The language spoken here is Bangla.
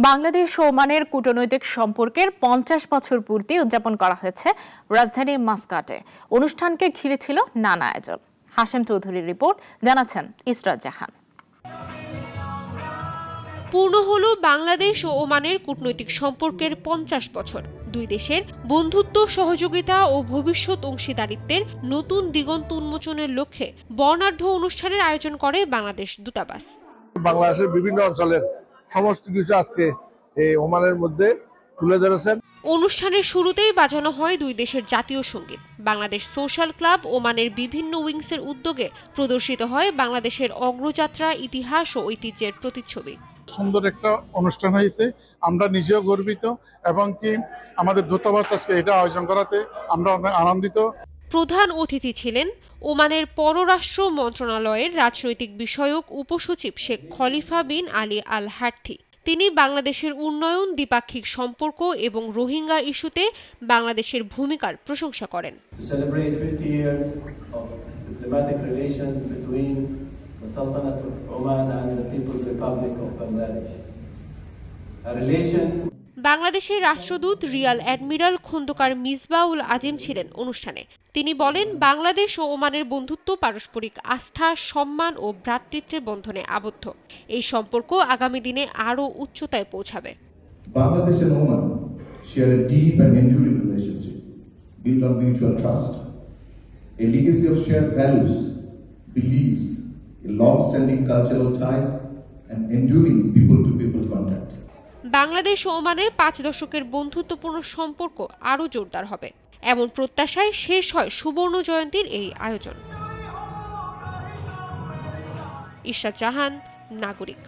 বাংলাদেশ ও ওমানের কূটনৈতিক সম্পর্কের 50 বছর পূর্তি উদযাপন করা হয়েছে রাজধানী মাসকাটে। অনুষ্ঠানকে ঘিরে ছিল নানা আয়োজন। হাশেম চৌধুরীর রিপোর্ট, জানাচ্ছেন ইসরাত জাহান। পূর্ণ হল বাংলাদেশ ও ওমানের কূটনৈতিক সম্পর্কের 50 বছর। দুই দেশের বন্ধুত্ব, সহযোগিতা ও ভবিষ্যৎ অংশীদারিত্বের নতুন দিগন্ত উন্মোচনের লক্ষ্যে বর্ণাঢ্য অনুষ্ঠানের আয়োজন করে বাংলাদেশ দূতাবাস। বাংলাদেশের বিভিন্ন অঞ্চলের সমস্ত কিছু আজকে এই ওমানের মধ্যে তুলে ধরেছেন। অনুষ্ঠানের শুরুতেই বাজানো হয় দুই দেশের জাতীয় সঙ্গীত। বাংলাদেশ সোশ্যাল ক্লাব ওমানের বিভিন্ন উইংসের উদ্যোগে প্রদর্শিত হয় বাংলাদেশের অগ্রযাত্রা, ইতিহাস ও ঐতিহ্যের প্রতিচ্ছবি। সুন্দর একটা অনুষ্ঠান হয়েছে, আমরা নিজেও গর্বিত এবং কি আমাদের দূতাবাস আজকে এটা আয়োজন করাতে আমরা অনেক আনন্দিত। প্রধান অতিথি ছিলেন ওমানের পররাষ্ট্র মন্ত্রণালয়ের রাজনৈতিক বিষয়ক উপসচিব শেখ খলিফা বিন আলী আল হার্থি। তিনি বাংলাদেশের উন্নয়ন, দ্বিপাক্ষিক সম্পর্ক এবং রোহিঙ্গা ইস্যুতে বাংলাদেশের ভূমিকার প্রশংসা করেন। বাংলাদেশের রাষ্ট্রদূত রিয়াল অ্যাডমিরাল খন্দকার মিসবাউল আজিম ছিলেন অনুষ্ঠানে। তিনি বলেন, বাংলাদেশ ও ওমানের বন্ধুত্ব পারস্পরিক আস্থা, সম্মান ও ভ্রাতৃত্বের বন্ধনে আবদ্ধ। এই সম্পর্ক আগামী দিনে আরও উচ্চতায় পৌঁছাবে। Bangladesh and Oman share a deep and enduring relationship built on mutual trust, a legacy of shared values, beliefs, long-standing cultural ties, and enduring people-to-people contact. Bangladesh ও ওমানের 5 দশকের বন্ধুত্বপূর্ণ সম্পর্ক আরও জোরদার হবে, এমন প্রত্যাশায় শেষ হয় সুবর্ণ জয়ন্তীর এই আয়োজন। ইসরাত জাহান, নাগরিক।